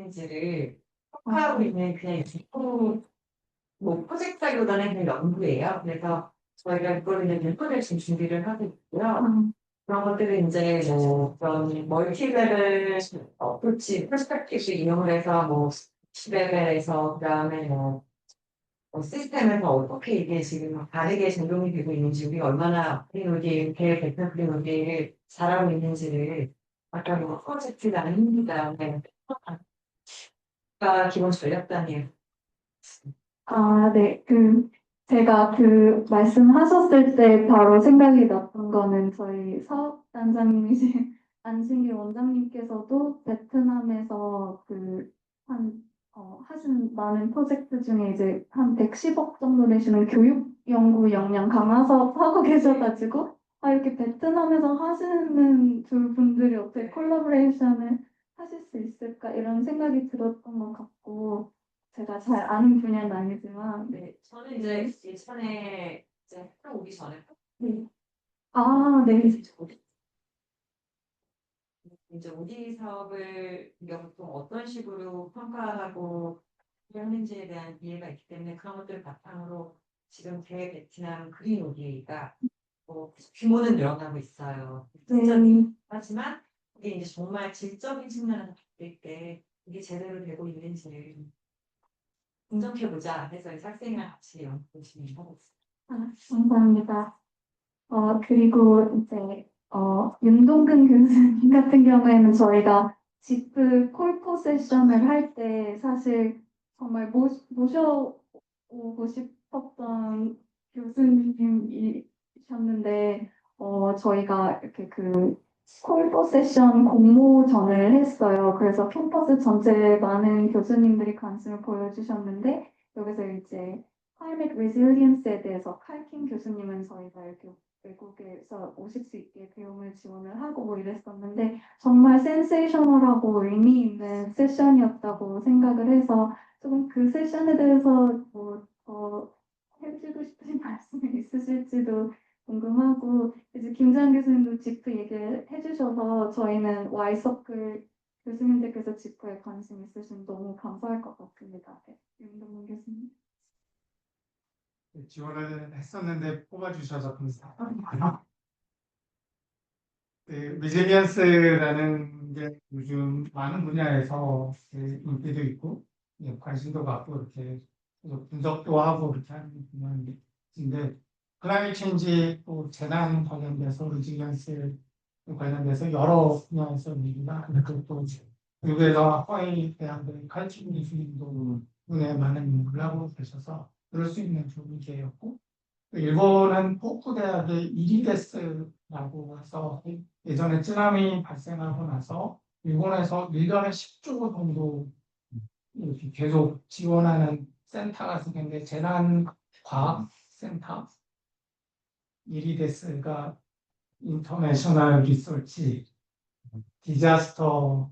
있는지를 평가하고 있는 그냥 기초 뭐 프로젝트보다는 그냥 연구예요. 그래서 저희가 그거를 이제 연구를 지금 준비를 하고 있고요. 그런 것들을 이제 뭐 그런 멀티레벨 어프로치 퍼스펙티브 이용을 해서 뭐 시레벨에서 그다음에 시스템에서 어떻게 이게 지금 다르게 적용이 되고 있는지 우리가 얼마나 프리노딜 대표 프리노딜을 잘하고 있는지를 아까 뭐 프로젝트가 아닙니다. 네. 가 기본 전략단이에요. 아, 네. 제가 말씀하셨을 때 바로 생각이 났던 거는 저희 사업단장님이신 안신기 원장님께서도 베트남에서 하신 많은 프로젝트 중에 이제 한 110억 정도 되시는 교육 연구 역량 강화 사업 하고 계셔가지고, 이렇게 베트남에서 하시는 두 분들이 어떻게 콜라보레이션을 하실 수 있을까 이런 생각이 들었던 것 같고, 제가 잘 아는 분야는 아니지만, 네. 저는 이제 예전에 이제 학교 오기 전에 네. 아, 네. 이제 오디 사업을 우리가 보통 어떤 식으로 평가하고 하는지에 대한 이해가 있기 때문에 그런 것들을 바탕으로 지금 대베트남 그린 오디가 뭐 규모는 늘어나고 있어요. 네. 하지만 이게 이제 정말 질적인 측면에서 봤을 때 이게 제대로 되고 있는지를 분석해보자 해서 이 학생이랑 같이 연구 진행하고 있어요. 감사합니다. 그리고 이제, 윤동근 교수님 같은 경우에는 저희가 지프 콜포 세션을 할 때 사실 정말 모셔오고 싶었던 교수님이셨는데, 저희가 이렇게 콜포 세션 공모전을 했어요. 그래서 캠퍼스 전체에 많은 교수님들이 관심을 보여주셨는데, 여기서 이제 Climate Resilience에 대해서 칼킨 교수님은 저희가 이렇게 외국에서 오실 수 있게 비용을 지원을 하고 뭐 이랬었는데 정말 센세이셔널하고 의미 있는 세션이었다고 생각을 해서 조금 그 세션에 대해서 뭐 더 해주고 싶으신 말씀이 있으실지도 궁금하고 이제 김장 교수님도 지프 얘기를 해주셔서 저희는 Y서클 교수님들께서 지프에 관심 있으시면 너무 감사할 것 같습니다. 네, 윤동문 교수님. 지원을 했었는데 뽑아주셔서 감사합니다. 리질리언스라는 게 요즘 많은 분야에서 인기도 있고 관심도 갖고 이렇게 계속 분석도 하고 그렇게 하는 분야인데 클라이밋 체인지 또 재난 관련돼서 리질리언스 관련돼서 여러 분야에서 얘기가 그리고 또 미국에서 허이 대학의 칼춤 교수님도 분야에 많은 연구를 하고 계셔서 그럴 수 있는 좋은 기회였고 일본은 포쿠 대학의 이리데스라고 해서 예전에 쓰나미 발생하고 나서 일본에서 1년에 10조 정도 이렇게 계속 지원하는 센터가 생겼는데 재난과학센터 이리데스가 인터내셔널 리서치 디자스터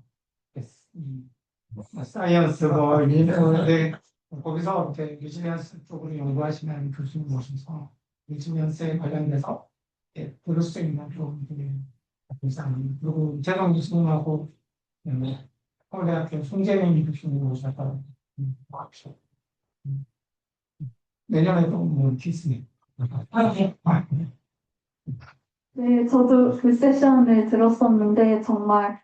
사이언스 뭐 이런데 거기서 이렇게 리지리언스 쪽으로 연구하시는 교수님 모셔서 리지리언스에 관련돼서 들을 수 있는 그런 감사합니다. 그리고 이재동 교수님하고 서울대학교 송재민 교수님 모셔서 내년에도 뭐 있겠습니다. 네, 저도 그 세션을 들었었는데 정말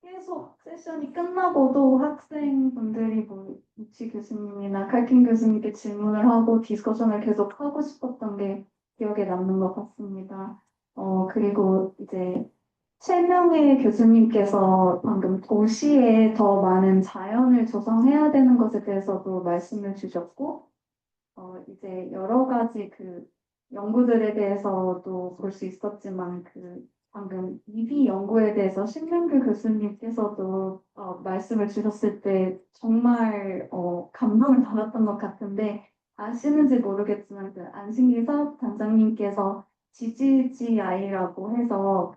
계속 세션이 끝나고도 학생분들이 뭐 우치 교수님이나 칼킨 교수님께 질문을 하고 디스커션을 계속 하고 싶었던 게 기억에 남는 것 같습니다. 그리고 이제 최명희 교수님께서 방금 도시에 더 많은 자연을 조성해야 되는 것에 대해서도 말씀을 주셨고, 이제 여러 가지 연구들에 대해서도 볼 수 있었지만 방금 EV 연구에 대해서 신명규 교수님께서도 말씀을 주셨을 때 정말 감동을 받았던 것 같은데 아시는지 모르겠지만 안신기 사업단장님께서 GGGI라고 해서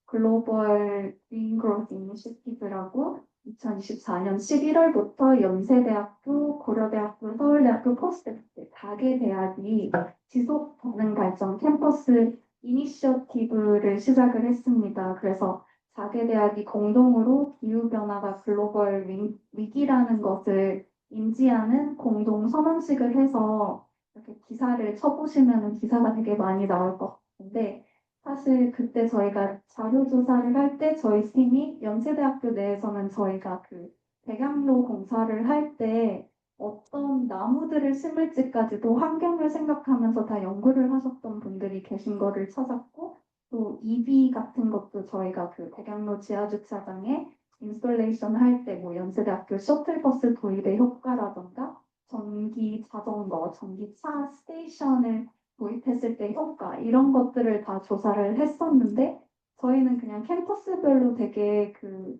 글로벌 그린 그로스 이니셔티브라고 2024년 11월부터 연세대학교, 고려대학교, 서울대학교, 포스트대 다개 대학이 지속 가능 발전 캠퍼스 이니셔티브를 시작을 했습니다. 그래서 4개 대학이 공동으로 기후변화가 글로벌 위기라는 것을 인지하는 공동 선언식을 해서 이렇게 기사를 쳐보시면 기사가 되게 많이 나올 것 같은데 사실 그때 저희가 자료 조사를 할 때 저희 팀이 연세대학교 내에서는 저희가 그 백양로 공사를 할 때 어떤 나무들을 심을지까지도 환경을 생각하면서 다 연구를 하셨던 분들이 계신 거를 찾았고 또 EV 같은 것도 저희가 그 백양로 지하주차장에 인스톨레이션 할 때 뭐 연세대학교 셔틀버스 도입의 효과라던가 전기 자전거, 전기차 스테이션을 도입했을 때 효과 이런 것들을 다 조사를 했었는데 저희는 그냥 캠퍼스별로 되게 그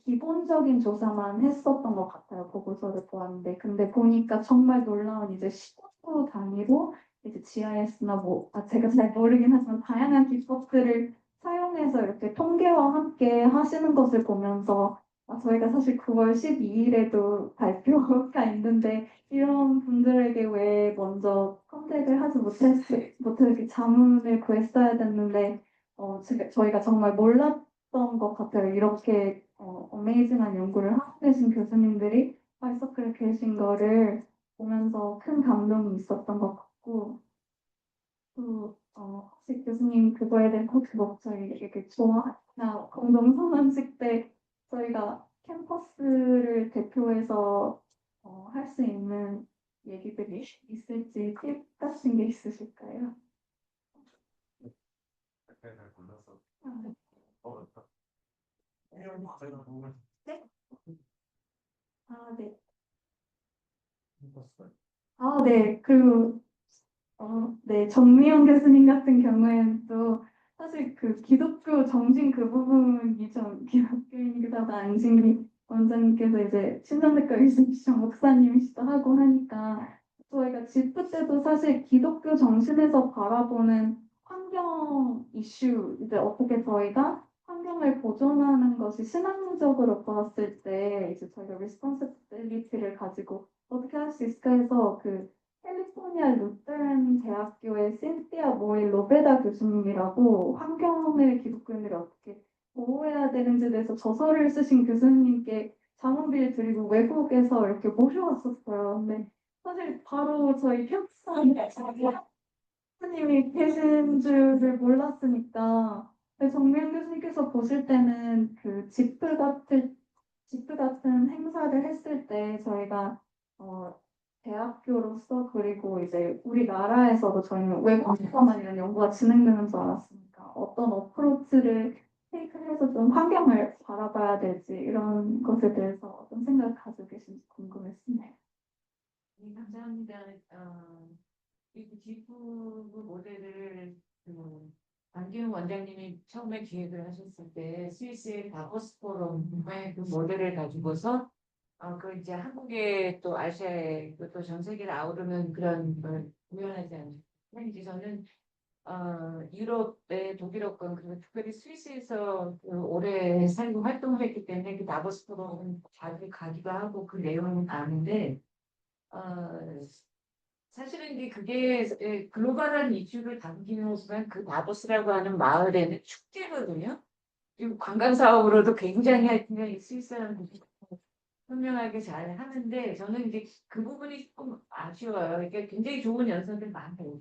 기본적인 조사만 했었던 것 같아요. 보고서를 보았는데. 근데 보니까 정말 놀라운 이제 시군구 단위로 이제 GIS나 뭐, 제가 잘 모르긴 하지만 다양한 기법들을 사용해서 이렇게 통계와 함께 하시는 것을 보면서 저희가 사실 9월 12일에도 발표가 있는데 이런 분들에게 왜 먼저 컨택을 하지 못해서 이렇게 자문을 구했어야 됐는데 저희가 정말 몰랐던 것 같아요. 이렇게 어메이징한 연구를 하고 계신 교수님들이 화이서클에 계신 거를 보면서 큰 감동이 있었던 것 같고 또 혹시 교수님 그거에 대해 혹시 뭐 저희 이렇게 좋아하나 공동선언식 때 저희가 캠퍼스를 대표해서 할 수 있는 얘기들이 있을지 팁 같은 게 있으실까요? 아, 네. 아, 네. 네. 그리고 네, 정미영 교수님 같은 경우에는 또 사실 그 기독교 정신 그 부분이 좀 기독교인이기보다 안진기 원장님께서 이제 신정대과 교수님이시죠 목사님이시도 하고 하니까 저희가 집회 때도 사실 기독교 정신에서 바라보는 환경 이슈 이제 어떻게 저희가 환경을 보존하는 것이 신앙적으로 보았을 때 이제 저희가 리스폰시빌리티를 가지고 어떻게 할 수 있을까 해서 그 캘리포니아 루테란 대학교의 신티아 모일 로베다 교수님이라고 환경을 기독교인들이 어떻게 보호해야 되는지에 대해서 저서를 쓰신 교수님께 자문비를 드리고 외국에서 이렇게 모셔왔었어요. 근데 사실 바로 저희 캠프사에 교수님이 계신 줄을 몰랐으니까 정미영 교수님께서 보실 때는 그 지프 같은 행사를 했을 때 저희가 어, 대학교로서 그리고 이제 우리나라에서도 저희는 외국에서만 이런 연구가 진행되는 줄 알았으니까 어떤 어프로치를 테이크해서 좀 환경을 바라봐야 될지 이런 것에 대해서 어떤 생각을 가지고 계신지 궁금했습니다. 네, 감사합니다. 이 지프 모델을 안기훈 원장님이 처음에 기획을 하셨을 때 스위스의 다보스 포럼의 그 모델을 가지고서 그 이제 한국에 또 아시아에 또 전 세계를 아우르는 그런 걸 구현하지 않는 이제 저는 유럽의 독일어권 그리고 특별히 스위스에서 오래 살고 활동을 했기 때문에 그 다보스 포럼 자주 가기도 하고 그 내용은 아는데 어, 사실은 이제 그게 글로벌한 이슈를 담기는 하지만 그 다보스라고 하는 마을에는 축제거든요. 그리고 관광 사업으로도 굉장히 하여튼 이 스위스 사람들이 현명하게 잘 하는데 저는 이제 그 부분이 조금 아쉬워요. 그러니까 굉장히 좋은 연설들 많아요.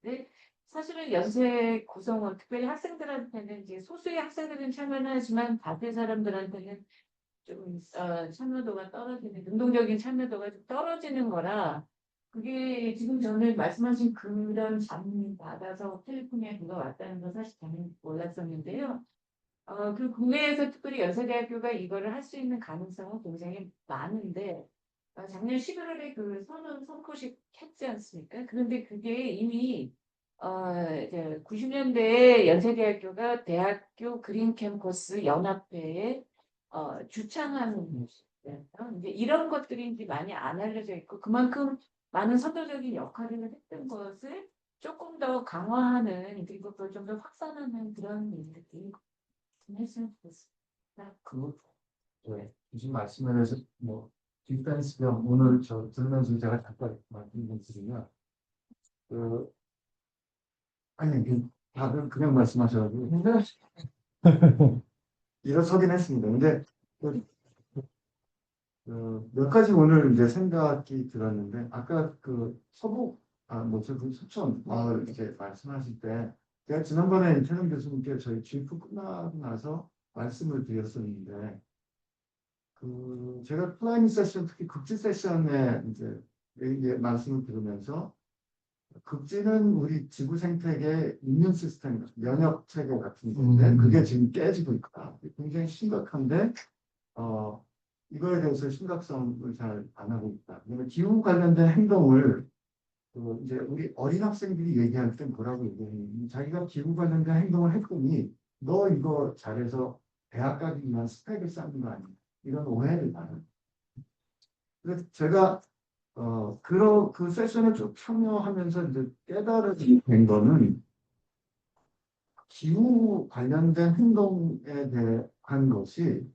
근데 사실은 연세 구성원, 특별히 학생들한테는 이제 소수의 학생들은 참여는 하지만 다수의 사람들한테는 좀 참여도가 떨어지는 능동적인 참여도가 좀 떨어지는 거라 그게 지금 저는 말씀하신 그런 자문 받아서 캘리포니아 그가 왔다는 건 사실 저는 몰랐었는데요. 그 국내에서 특별히 연세대학교가 이거를 할 수 있는 가능성은 굉장히 많은데 작년 11월에 그 선언 선포식 했지 않습니까? 그런데 그게 이미 이제 90년대에 연세대학교가 대학교 그린 캠퍼스 연합회에 주창하는 모습이었어요. 이제 이런 것들이 이제 많이 안 알려져 있고 그만큼 많은 선도적인 역할을 했던 것을 조금 더 강화하는 그리고 그걸 좀 더 확산하는 그런 일들이 했으면 좋겠습니다. 네, 무슨 말씀을 해서 뭐 디펜스 겸 오늘 저 들으면서 제가 잠깐 말씀드리면 그 아니 다들 그냥 말씀하셔가지고 일어서긴 했습니다. 근데 그, 몇 가지 오늘 이제 생각이 들었는데 아까 그 서북 그 수천 마을 이렇게 말씀하실 때 제가 지난번에 이태영 교수님께 저희 GF 끝나고 나서 말씀을 드렸었는데 제가 클라이밍 세션 특히 극지 세션에 이제 말씀을 들으면서 극지는 우리 지구 생태계 이뮨 시스템, 면역 체계 같은 건데 그게 지금 깨지고 있다. 굉장히 심각한데 이거에 대해서 심각성을 잘 안 하고 있다. 그다음에 기후 관련된 행동을 이제 우리 어린 학생들이 얘기할 때 뭐라고 얘기하냐면 자기가 기후 관련된 행동을 했더니 너 이거 잘해서 대학 가기 위한 스펙을 쌓는 거 아니야. 이런 오해를 받는. 그래서 제가 그 세션을 쭉 참여하면서 이제 깨달은 된 거는 기후 관련된 행동에 대한 것이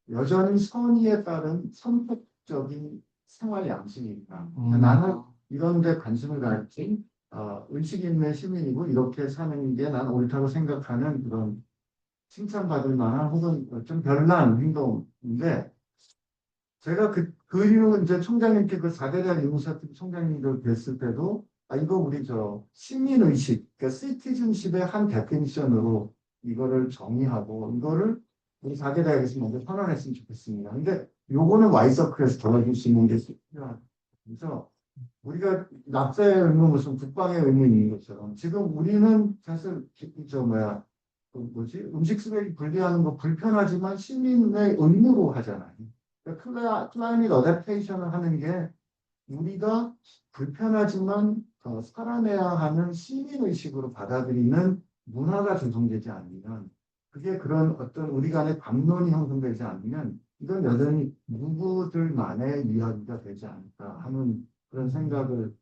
여전히 선의에 따른 선택적인 생활 양식이니까 나는 이런 데 관심을 갖지 의식 있는 시민이고 이렇게 사는 게 난 옳다고 생각하는 그런 칭찬받을 만한 혹은 좀 별난 행동인데 제가 그 이후 이제 총장님께 그 4대장 유무사팀 총장님들 뵀을 때도 이거 우리 시민의식, 그러니까 시티즌십의 한 데피니션으로 이거를 정의하고 이거를 우리 4대장에서 먼저 선언했으면 좋겠습니다. 근데 요거는 와이서크에서 더해줄 수 있는 게 필요하다. 그래서 우리가 납세의 의무 무슨 국방의 의무인 것처럼 지금 우리는 사실 음식 쓰레기 분리하는 거 불편하지만 시민의 의무로 하잖아요. 클라이밋 어댑테이션을 하는 게 우리가 불편하지만 살아내야 하는 시민의식으로 받아들이는 문화가 조성되지 않으면 그게 그런 어떤 우리 간의 담론이 형성되지 않으면 이건 여전히 누구들만의 이야기가 되지 않을까 하는 그런 생각을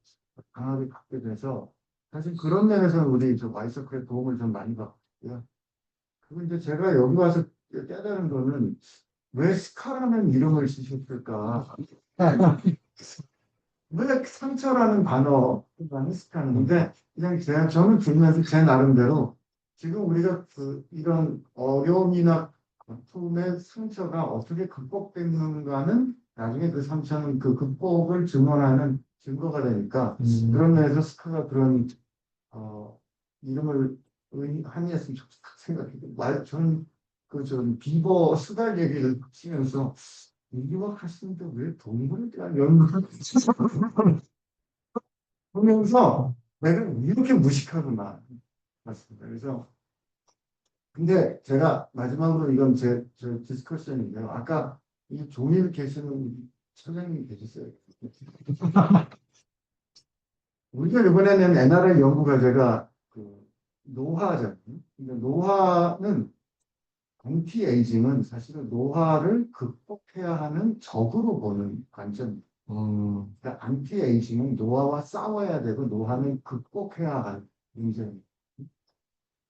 강하게 갖게 돼서 사실 그런 면에서는 우리 와이서크의 도움을 좀 많이 받고요. 그리고 이제 제가 여기 와서 깨달은 거는 왜 스카라는 이름을 쓰셨을까? 왜 상처라는 단어가 스카인데 그냥 저는 들면서 제 나름대로 지금 우리가 이런 어려움이나 아픔의 상처가 어떻게 극복되는가는 나중에 그 상처는 그 극복을 증언하는 증거가 되니까 그런 면에서 스카가 그런 이름을 함의했으면 좋겠다 생각해요. 저는 전 비버 수달 얘기를 하시면서 인기와 하시는데 왜 동물에 대한 연구를 보면서 내가 이렇게 무식하구나 맞습니다. 그래서 근데 제가 마지막으로 이건 제 디스커션인데요. 아까 이 종일 계시는 선생님이 계셨어요. 우리가 이번에는 NRI 연구 과제가 노화잖아요. 근데 노화는 안티에이징은 사실은 노화를 극복해야 하는 적으로 보는 관점입니다. 그러니까 안티에이징은 노화와 싸워야 되고 노화는 극복해야 할 문제입니다.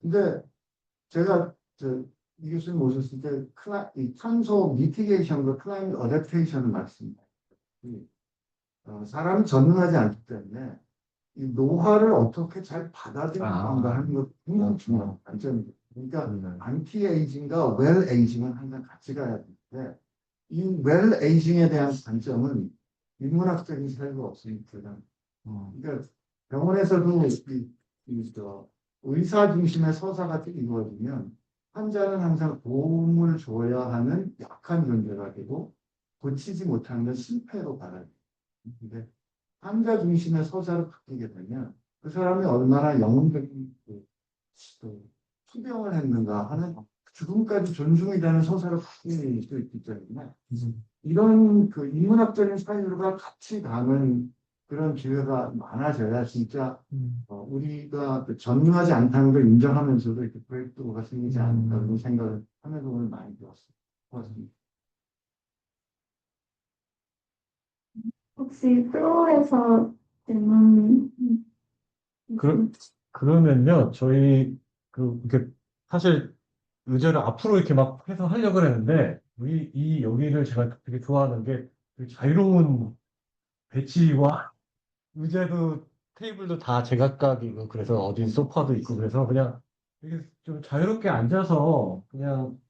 근데 제가 이 교수님 오셨을 때 이 탄소 미티게이션과 클라이밋 어댑테이션을 말씀드렸어요. 사람이 전능하지 않기 때문에 이 노화를 어떻게 잘 받아들일 건가 하는 것도 굉장히 중요한 관점입니다. 그러니까 안티에이징과 웰에이징은 항상 같이 가야 되는데 이 웰에이징에 대한 관점은 인문학적인 사유가 없으니까 그러니까 병원에서도 의사 중심의 서사가 이루어지면 환자는 항상 도움을 줘야 하는 약한 존재가 되고 고치지 못하는 실패로 받아들여요. 근데 환자 중심의 서사를 바뀌게 되면 그 사람이 얼마나 영웅적인 투병을 했는가 하는 죽음까지 존중이 되는 서사를 바뀔 수 있기 때문에 이런 인문학적인 사유가 같이 가는 그런 기회가 많아져야 진짜 우리가 전능하지 않다는 걸 인정하면서도 이렇게 브레이크가 생기지 않을까 그런 생각을 하면서 오늘 많이 들었습니다. 고맙습니다. 혹시 플로어에서 질문 그러면요, 저희, 이렇게, 사실, 의제를 앞으로 이렇게 막 해서 하려고 했는데, 이 여기를 제가 되게 좋아하는 게, 되게 자유로운 배치와 의제도, 테이블도 다 제각각이고, 그래서 어디 소파도 있고, 그래서 그냥 되게 좀 자유롭게 앉아서, 그냥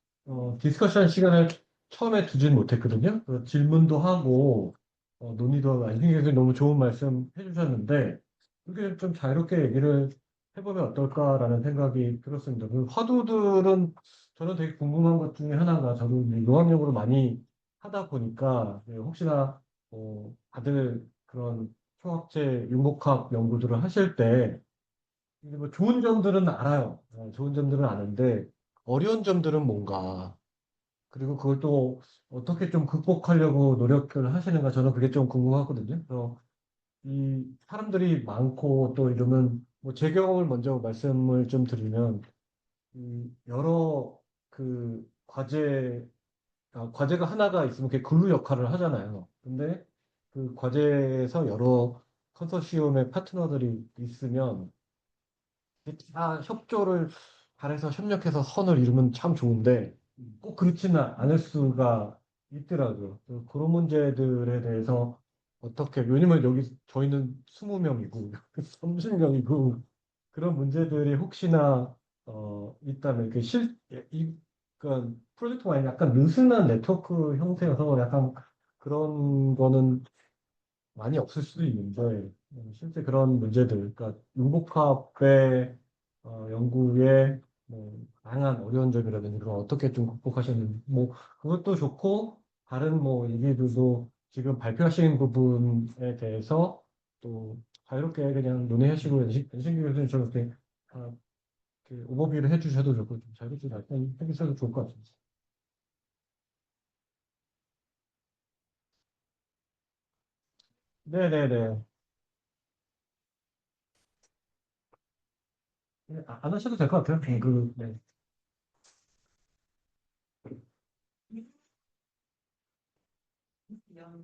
디스커션 시간을 처음에 두진 못했거든요. 질문도 하고, 논의도 하고, 안승희 교수님 너무 좋은 말씀 해주셨는데, 이렇게 좀 자유롭게 얘기를 해보면 어떨까라는 생각이 들었습니다. 그 화두들은 저는 되게 궁금한 것 중에 하나가 저도 이제 유학용으로 많이 하다 보니까, 혹시나, 다들 그런 총학제 융복합 연구들을 하실 때, 이제 뭐 좋은 점들은 알아요. 좋은 점들은 아는데, 어려운 점들은 뭔가, 그리고 그걸 또 어떻게 좀 극복하려고 노력을 하시는가 저는 그게 좀 궁금하거든요. 그래서 이 사람들이 많고 또 이러면 뭐 제 경험을 먼저 말씀을 좀 드리면 여러 그 과제가 하나가 있으면 그게 근루 역할을 하잖아요. 근데 그 과제에서 여러 컨소시엄의 파트너들이 있으면 다 협조를 잘해서 협력해서 선을 이루면 참 좋은데 꼭 그렇지는 않을 수가 있더라고요. 그런 문제들에 대해서 어떻게, 왜냐면 여기 저희는 20명이고 30명이고 그런 문제들이 혹시나 있다면 그러니까 프로젝트가 아니라 약간 느슨한 네트워크 형태여서 약간 그런 거는 많이 없을 수도 있는데 실제 그런 문제들, 그러니까 융복합의 연구에 뭐 다양한 어려운 점이라든지 그런 어떻게 좀 극복하셨는지 뭐 그것도 좋고 다른 뭐 얘기들도 지금 발표하신 부분에 대해서 또 자유롭게 그냥 논의하시고 연신규 교수님 저렇게 다 이렇게 오버뷰를 해주셔도 좋고 좀 자유롭게 말씀해 주셔도 좋을 것 같습니다. 네네네. 안 하셔도 될 것 같아요. 네.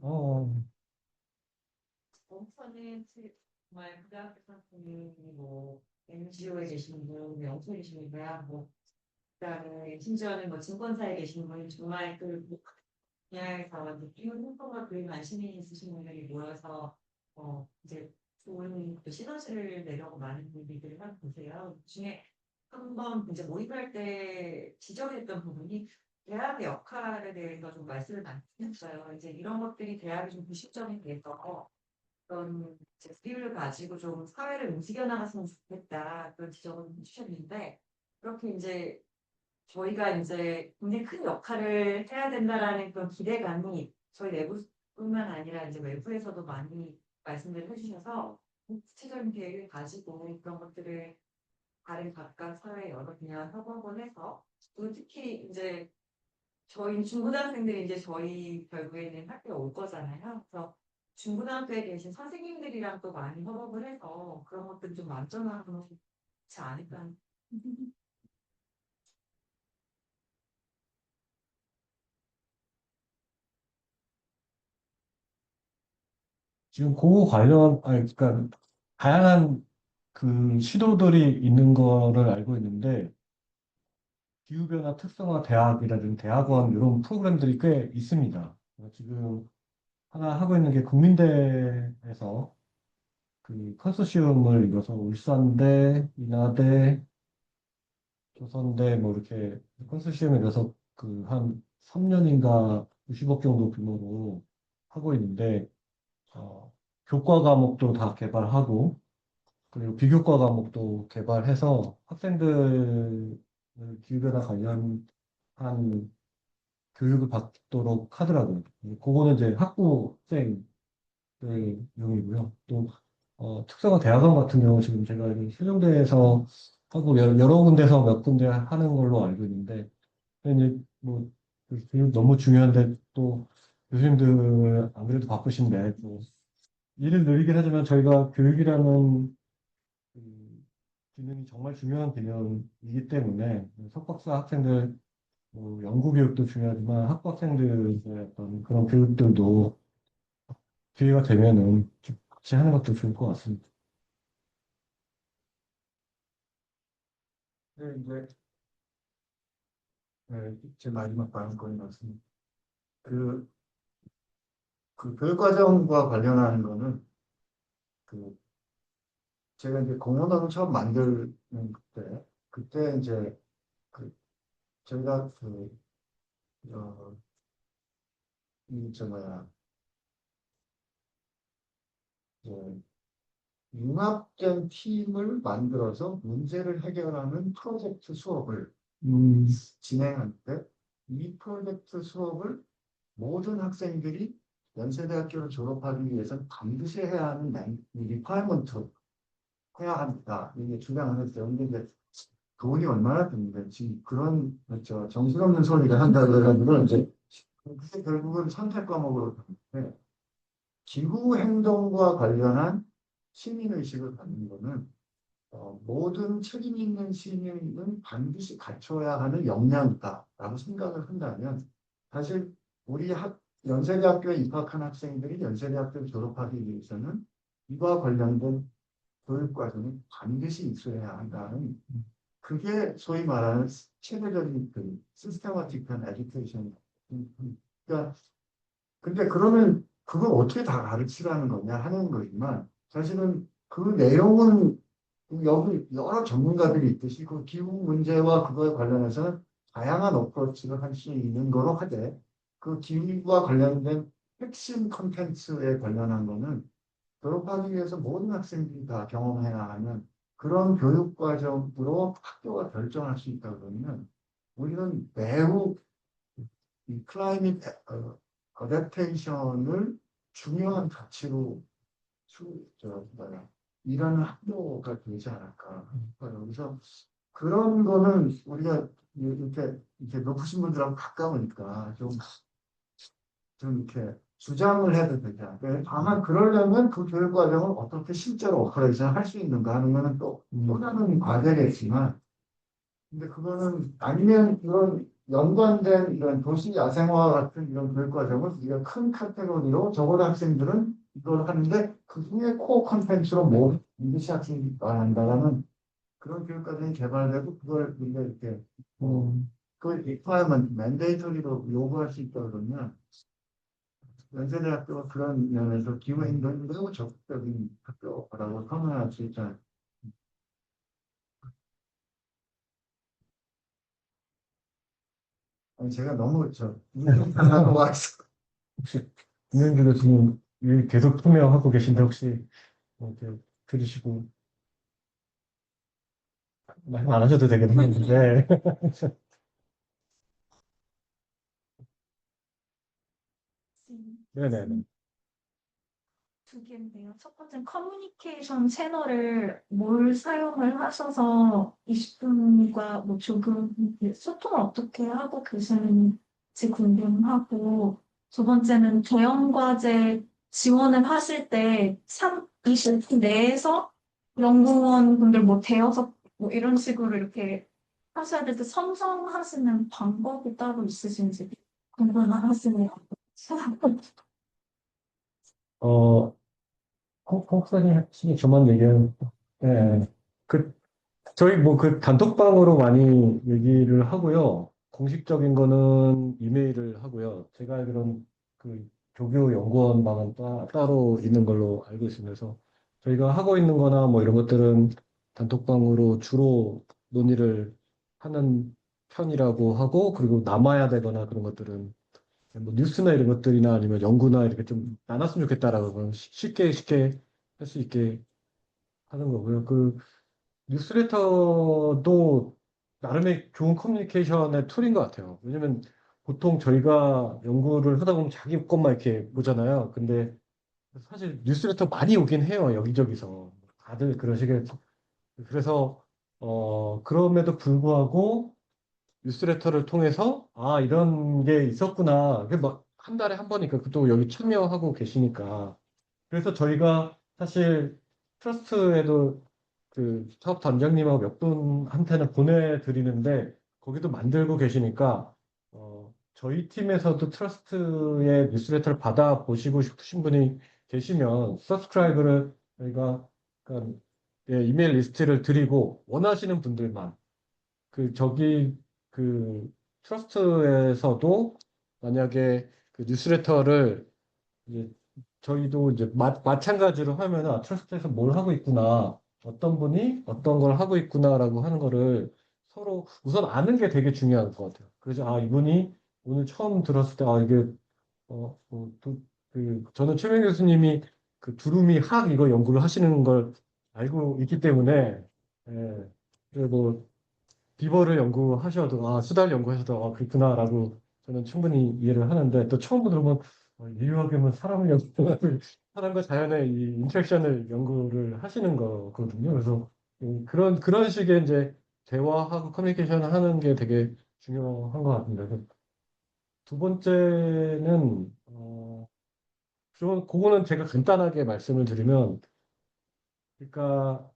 어, 저는 정말 고등학교 선생님이 뭐 NGO에 계신 분, 영수에 계신 분이야, 뭐 그다음에 심지어는 뭐 증권사에 계신 분 정말 그 분야에서 뛰어난 활동과 그 관심이 있으신 분들이 모여서 이제 좋은 그 시너지를 내려고 많은 분들이 하고 계세요. 그중에 한번 이제 모임할 때 지적했던 부분이 대학의 역할에 대해서 좀 말씀을 많이 드렸어요. 이제 이런 것들이 대학이 좀 부식점이 돼서 그런 이제 스킬을 가지고 좀 사회를 움직여 나갔으면 좋겠다 그런 지적을 해주셨는데 그렇게 이제 저희가 이제 굉장히 큰 역할을 해야 된다라는 그런 기대감이 저희 내부뿐만 아니라 이제 외부에서도 많이 말씀을 해주셔서 구체적인 계획을 가지고 그런 것들을 다른 각각 사회 여러 분야 협업을 해서 또 특히 이제 저희 중고등학생들이 이제 저희 결국에는 학교에 올 거잖아요. 그래서 중고등학교에 계신 선생님들이랑 또 많이 협업을 해서 그런 것들 좀 완전하고 좋지 않을까. 지금 그거 관련, 아니, 그러니까 다양한 그 시도들이 있는 거를 알고 있는데, 기후변화 특성화 대학이라든지 대학원 이런 프로그램들이 꽤 있습니다. 지금 하나 하고 있는 게 국민대에서 그 컨소시엄을 이뤄서 울산대, 인하대, 조선대 뭐 이렇게 컨소시엄을 이뤄서 그 한 3년인가 90억 정도 규모로 하고 있는데, 교과 과목도 다 개발하고, 그리고 비교과 과목도 개발해서 학생들 기후변화 관련한 교육을 받도록 하더라고요. 그거는 이제 학부생들 용이고요. 또 특성화 대학원 같은 경우 지금 제가 여기 세종대에서 하고 여러 군데서 몇 군데 하는 걸로 알고 있는데 이제 뭐 교육 너무 중요한데 또 교수님들 안 그래도 바쁘신데 또 일을 늘리긴 하지만 저희가 교육이라는 그 기능이 정말 중요한 개념이기 때문에 석박사 학생들 뭐 연구 교육도 중요하지만 학부 학생들의 어떤 그런 교육들도 기회가 되면은 좀 같이 하는 것도 좋을 것 같습니다. 네, 이제 제 마지막 발언권이 같습니다. 그, 그 교육과정과 관련하는 거는 그 제가 이제 공문학을 처음 만드는 그때 이제 그 저희가 그 어, 저 뭐야, 그 융합된 팀을 만들어서 문제를 해결하는 프로젝트 수업을 진행하는데 이 프로젝트 수업을 모든 학생들이 연세대학교를 졸업하기 위해서는 반드시 해야 하는 리퀘어먼트 해야 합니다. 이게 주장을 했어요. 근데 이제 돈이 얼마나 드는데 지금 그런 정신없는 소리를 한다 그래가지고 이제 그게 결국은 선택 과목으로 됐는데 기후 행동과 관련한 시민의식을 갖는 거는 모든 책임 있는 시민은 반드시 갖춰야 하는 역량이다라고 생각을 한다면 사실 우리 연세대학교에 입학한 학생들이 연세대학교를 졸업하기 위해서는 이와 관련된 교육 과정이 반드시 있어야 한다는 그게 소위 말하는 체계적인 그 시스테마틱한 에듀케이션. 그러니까 근데 그러면 그걸 어떻게 다 가르치라는 거냐 하는 거지만 사실은 그 내용은 여기 여러 전문가들이 있듯이 그 기후 문제와 그거에 관련해서는 다양한 어프로치를 할 수 있는 거로 하되 그 기후와 관련된 핵심 컨텐츠에 관련한 거는 졸업하기 위해서 모든 학생들이 다 경험해야 하는 그런 교육 과정으로 학교가 결정할 수 있다 그러면 우리는 매우 이 클라이밋 어댑테이션을 중요한 가치로 일하는 학교가 되지 않을까. 그래서 그런 거는 우리가 이렇게 높으신 분들하고 가까우니까 좀 이렇게 주장을 해도 되자. 다만 그러려면 그 교육 과정을 어떻게 실제로 오퍼레이션 할 수 있는가 하는 거는 또 다른 과제겠지만 근데 그거는 아니면 이런 연관된 이런 도시 야생화 같은 이런 교육 과정을 우리가 큰 카테고리로 적어도 학생들은 이걸 하는데 그 중에 코어 컨텐츠로 뭐 인기시 학생이 말한다라는 그런 교육 과정이 개발되고 그걸 우리가 이렇게 그걸 리퀘어먼트, 맨데이터리로 요구할 수 있다 그러면 연세대학교가 그런 면에서 기후 행동이 매우 적극적인 학교라고 선언할 수 있잖아요. 아니, 제가 너무 운동하고 와서 혹시 김현주 교수님 일 계속 투명하고 계신데 혹시 뭐 이렇게 들으시고 말씀 안 하셔도 되긴 하는데. 네네네. 두 개인데요. 첫 번째는 커뮤니케이션 채널을 뭘 사용을 하셔서 20분과 뭐 조금 소통을 어떻게 하고 계시는지 궁금하고, 두 번째는 대형 과제 지원을 하실 때 20분 내에서 연구원 분들 뭐 대여섯 뭐 이런 식으로 이렇게 하셔야 될 때 선정하시는 방법이 따로 있으신지 궁금하시네요. 어, 홍사님 혹시 저만 얘기하는, 네. 그, 저희 뭐 그 단톡방으로 많이 얘기를 하고요. 공식적인 거는 이메일을 하고요. 제가 알기로는 그 조교 연구원방은 따로 있는 걸로 알고 있으면서 저희가 하고 있는 거나 뭐 이런 것들은 단톡방으로 주로 논의를 하는 편이라고 하고 그리고 남아야 되거나 그런 것들은 뭐 뉴스나 이런 것들이나 아니면 연구나 이렇게 좀 나눴으면 좋겠다라고 그런 쉽게 할 수 있게 하는 거고요. 그 뉴스레터도 나름의 좋은 커뮤니케이션의 툴인 것 같아요. 왜냐면 보통 저희가 연구를 하다 보면 자기 것만 이렇게 보잖아요. 근데 사실 뉴스레터 많이 오긴 해요. 여기저기서. 다들 그러시겠죠. 그래서 그럼에도 불구하고 뉴스레터를 통해서 아 이런 게 있었구나. 그게 막한 달에 한 번이니까 또 여기 참여하고 계시니까. 그래서 저희가 사실 트러스트에도 그 사업 단장님하고 몇 분한테는 보내드리는데 거기도 만들고 계시니까 저희 팀에서도 트러스트의 뉴스레터를 받아보시고 싶으신 분이 계시면 서브스크라이브를 저희가 그러니까 예, 이메일 리스트를 드리고 원하시는 분들만 저기 그 트러스트에서도 만약에 그 뉴스레터를 이제 저희도 이제 마찬가지로 하면은 아, 트러스트에서 뭘 하고 있구나, 어떤 분이 어떤 걸 하고 있구나라고 하는 거를 서로 우선 아는 게 되게 중요한 것 같아요. 그래서 아 이분이 오늘 처음 들었을 때, 이게, 저는 최명 교수님이 그 두루미 학 이거 연구를 하시는 걸 알고 있기 때문에, 예, 그리고 비버를 연구하셔도, 수달 연구하셔도, 그렇구나라고 저는 충분히 이해를 하는데, 또 처음 들어보면, 인류학이면 사람을 연구하는, 사람과 자연의 이 인터랙션을 연구를 하시는 거거든요. 그래서 그런 식의 이제 대화하고 커뮤니케이션을 하는 게 되게 중요한 것 같습니다. 그래서 두 번째는, 그거는 제가 간단하게 말씀을 드리면, 그러니까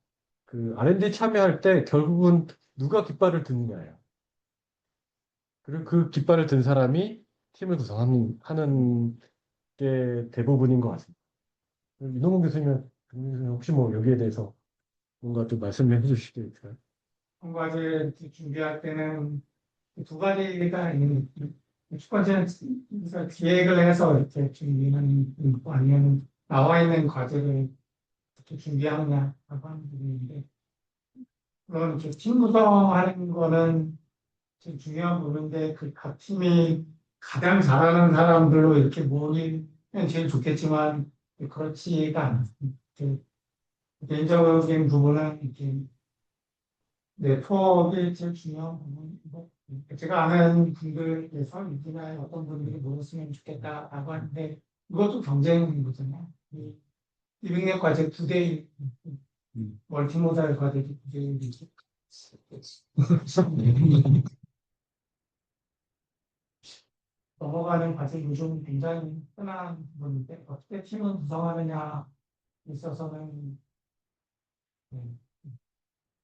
그 R&D 참여할 때 결국은 누가 깃발을 드느냐예요. 그리고 그 깃발을 든 사람이 팀을 구성하는 게 대부분인 것 같습니다. 이동훈 교수님 혹시 뭐 여기에 대해서 뭔가 좀 말씀해 주실 게 있을까요? 한 과제 준비할 때는 두 가지가 있는, 첫 번째는 그래서 기획을 해서 이렇게 준비하는 거 아니면 나와 있는 과제를 어떻게 준비하느냐라고 하는 부분인데, 물론 이렇게 팀 구성하는 거는 제일 중요한 부분인데, 그 각 팀이 가장 잘하는 사람들로 이렇게 모으면 제일 좋겠지만, 그렇지가 않습니다. 개인적인 부분은 이렇게 네트워크가 제일 중요한 부분이고, 제가 아는 분들께서 이 분야에 어떤 분들이 모였으면 좋겠다라고 하는데, 이것도 경쟁인 거잖아요. 이 이백넷 과제 9대1, 멀티모달 과제도 9대1이고, 넘어가는 과제 요즘 굉장히 흔한 부분인데, 어떻게 팀을 구성하느냐에 있어서는,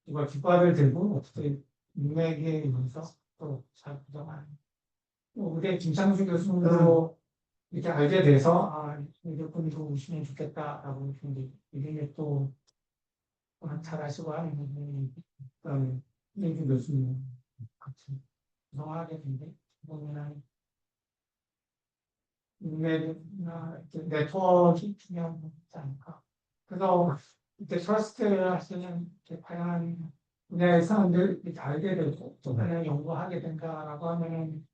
이걸 깃발을 들고 어떻게 인맥에 의해서 또 잘 구성하는. 우리 김창수 교수님도 이렇게 알게 돼서 이분도 오시면 좋겠다라고 이제 이게 또 잘 아시고 하는 부분이 이인주 교수님 같이 구성하게 된데 보면은 인맥이나 이렇게 네트워크가 중요한 거지 않을까. 그래서 이때 트러스트 하시는 이렇게 다양한 분야의 사람들 이렇게 알게 되고 또 그냥 연구하게 된다라고 하면은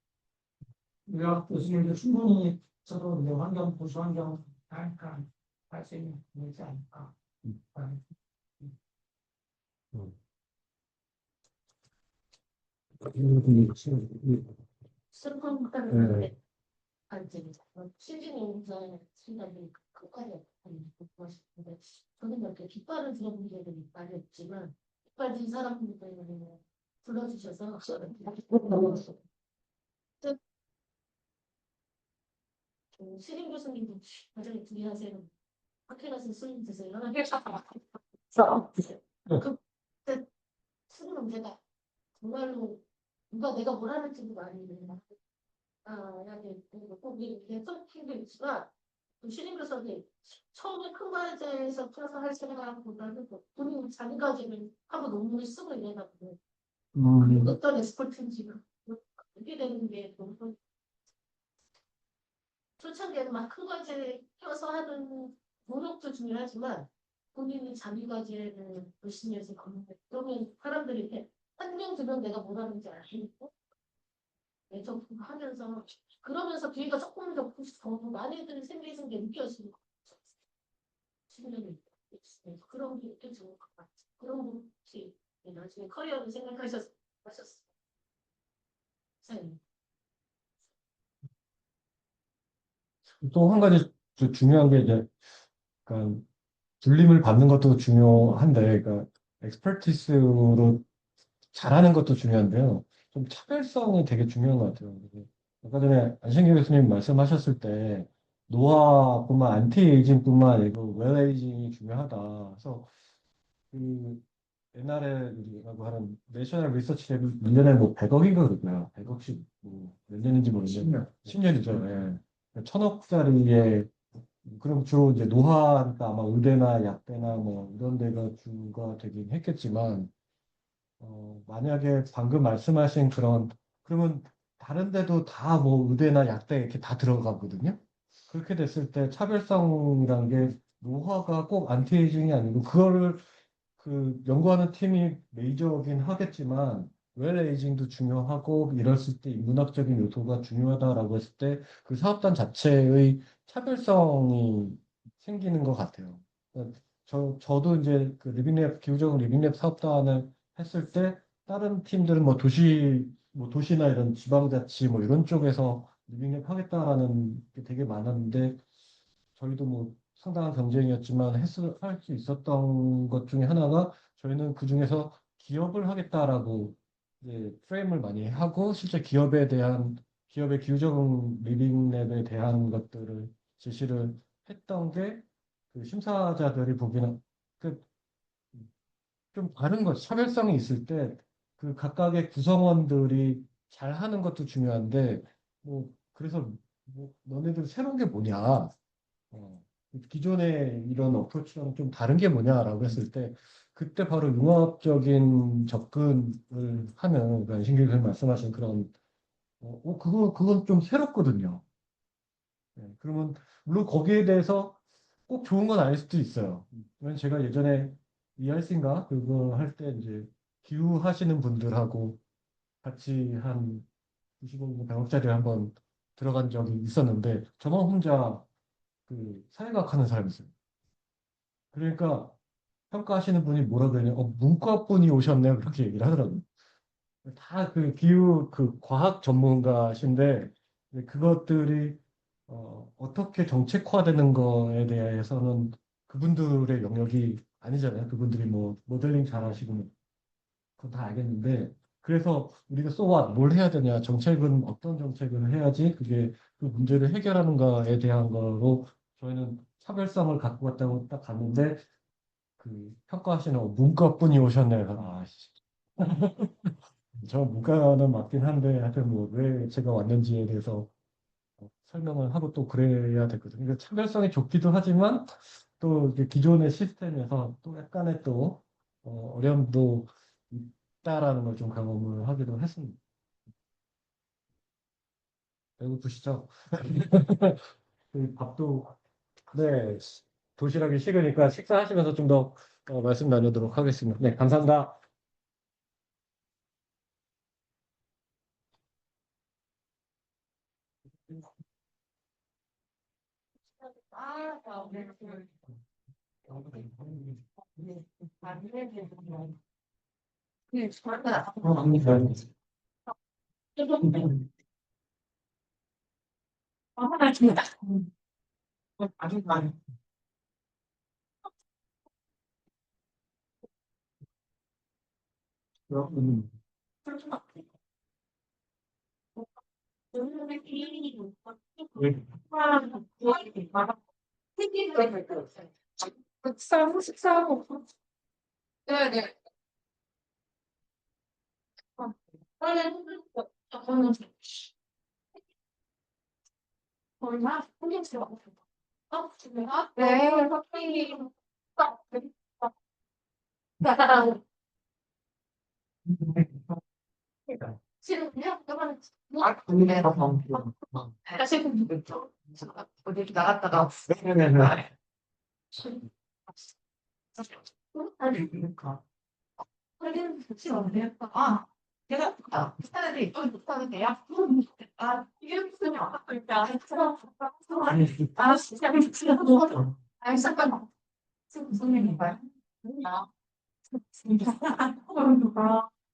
유학 교수님도 충분히 저도 이제 환경 보수 환경 하니까 할 수 있는 부분이지 않을까. 슬픈 네. 때문에 이제 신진이 용사의 생각이 끝까지 하고 싶은데 저는 이렇게 깃발을 들어본 적은 많이 없지만 깃발 든 사람들을 불러주셔서 신임 교수님도 나중에 둘이 하세요. 학회 가서 술 드세요. 그때 술 문제가 정말로 누가 내가 뭘 하는지도 아니고 꼭 이렇게 섞이게 있지만 신임 교수님 처음에 큰 과제에서 풀어서 할 생각보다는 본인 자기 과제를 하고 논문을 쓰고 이래다 보면 어떤 엑스퍼트인지 그게 되는 게 너무 초창기에는 막 큰 과제 껴서 하는 노력도 중요하지만 본인이 자기 과제를 열심히 해서 그러면 사람들이 이렇게 한 명 두 명 내가 뭘 하는지 알고 좀 하면서 그러면서 기회가 조금 더 많이들 생기는 게 느껴지는 것 같아요. 10년이 그런 게 느껴지는 것 같아요. 그런 거 혹시 나중에 커리어를 생각하셨어요? 또 한 가지 중요한 게 이제, 그러니까 불림을 받는 것도 중요한데, 그러니까 엑스퍼티스로 잘하는 것도 중요한데요. 좀 차별성이 되게 중요한 것 같아요. 그래서 아까 전에 안신기 교수님 말씀하셨을 때 노화뿐만 안티에이징뿐만 아니고 웰에이징이 중요하다. 그래서 그 옛날에 우리라고 하는 내셔널 리서치 랩이 1년에 뭐 100억인가 그러고요. 100억씩 뭐몇 년인지 모르겠는데 10년이죠. 예. 1000억짜리의 그럼 주로 이제 노화니까 아마 의대나 약대나 뭐 이런 데가 주가 되긴 했겠지만 만약에 방금 말씀하신 그러면 다른 데도 다 뭐 의대나 약대 이렇게 다 들어가거든요. 그렇게 됐을 때 차별성이란 게 노화가 꼭 안티에이징이 아니고 그거를 그 연구하는 팀이 메이저긴 하겠지만 웰에이징도 중요하고 이랬을 때 인문학적인 요소가 중요하다라고 했을 때 그 사업단 자체의 차별성이 생기는 것 같아요. 저도 이제 그 리빙랩 기후적 리빙랩 사업단을 했을 때 다른 팀들은 뭐 도시나 이런 지방자치 뭐 이런 쪽에서 리빙랩 하겠다라는 게 되게 많았는데 저희도 뭐 상당한 경쟁이었지만 할 수 있었던 것 중에 하나가 저희는 그 중에서 기업을 하겠다라고 이제 프레임을 많이 하고 실제 기업의 기후적 리빙랩에 대한 것들을 제시를 했던 게 그 심사자들이 보기에는 그 좀 다른 것, 차별성이 있을 때 그 각각의 구성원들이 잘 하는 것도 중요한데 뭐 그래서 뭐 너네들 새로운 게 뭐냐? 기존의 이런 어프로치랑 좀 다른 게 뭐냐라고 했을 때 그때 바로 융합적인 접근을 하는 그러니까 신규님 말씀하신 그런 그건 좀 새롭거든요. 그러면 물론 거기에 대해서 꼭 좋은 건 아닐 수도 있어요. 왜냐면 제가 예전에 ERC인가 그거 할 때 이제 기후하시는 분들하고 같이 한 95분 100억짜리 한번 들어간 적이 있었는데 저만 혼자 그 사회과학 하는 사람이었어요. 그러니까 평가하시는 분이 뭐라 그러냐, 문과분이 오셨네요. 그렇게 얘기를 하더라고요. 다 그 기후 그 과학 전문가신데 이제 그것들이 어떻게 정책화되는 거에 대해서는 그분들의 영역이 아니잖아요. 그분들이 뭐 모델링 잘하시고 뭐 그건 다 알겠는데 그래서 우리가 뭘 해야 되냐, 정책은 어떤 정책을 해야지 그게 그 문제를 해결하는가에 대한 거로 저희는 차별성을 갖고 갔다고 딱 갔는데 그 평가하시는 문과분이 오셨네요. 아, 씨. 저 문과는 맞긴 한데 하여튼 뭐 왜 제가 왔는지에 대해서 설명을 하고 또 그래야 되거든요. 그러니까 차별성이 좋기도 하지만 또 이게 기존의 시스템에서 또 약간의 또 어려움도 있다라는 걸 좀 경험을 하기도 했습니다. 배고프시죠? 그 밥도 네 도시락이 식으니까 식사하시면서 좀 더 말씀 나누도록 하겠습니다. 네, 감사합니다. 식사하고 네네. 얼마? 네, 커피. 싫은요? 사실 어디 나갔다가 아, 제가 스타일이 못하는데요. 이게 무슨 잠깐만. 지금 무슨 일인가요?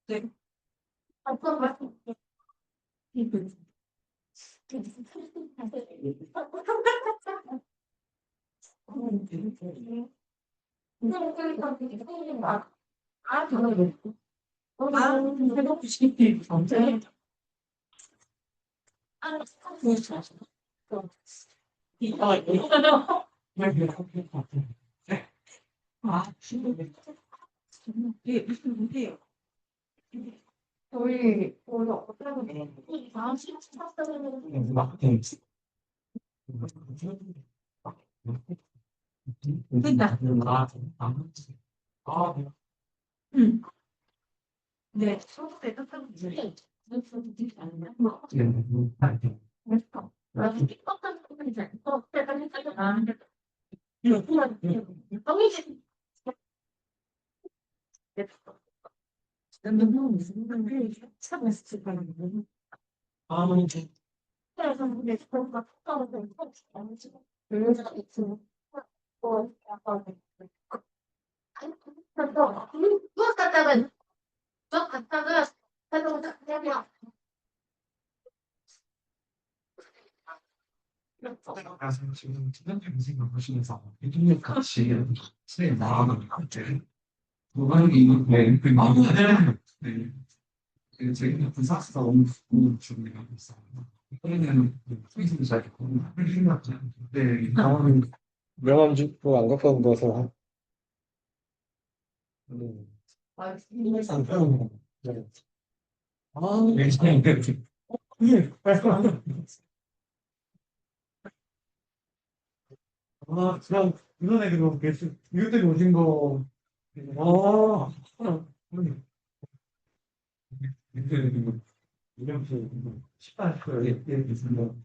네. 어떤 말씀? 저희 오늘 어떤 다음 시간 됐다. 네, 수업때 뜻하는 게 그래서 근데 그런가 특성을 누워 갔다가 그냥 가서 지금 특별한 생각하시면서 이동력 같이 새 나가는 것 같아요. 무관이 네, 그 마음을 네, 저희는 분사스가 너무 준비하고 있어요. 이번에는 트위터도 잘 듣고 네, 경험이 명함 주고 안 갚아본 거서. 아, 네. 그냥 이런 애들로 계속 이것들이 오신 거. 이름표 18표 예를 들면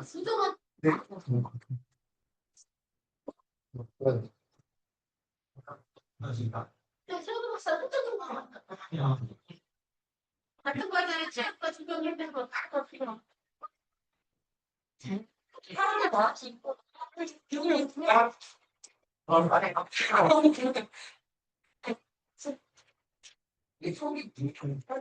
수정한 세우는 박사 수정한 거 같은 과자에 체육과 주변했던 거다 필요. 사람을 마치 있고 이 속이 생각한다.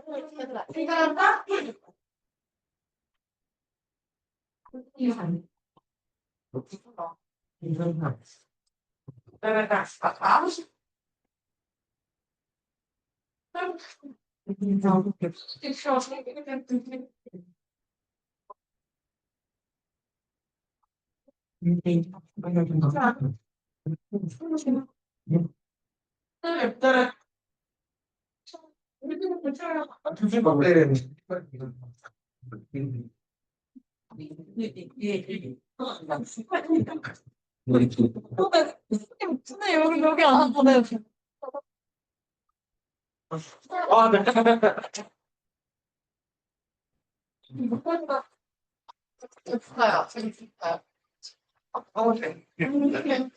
여기 안 보내요. 아, 네. 좋아요. 재밌을까요? 할게요.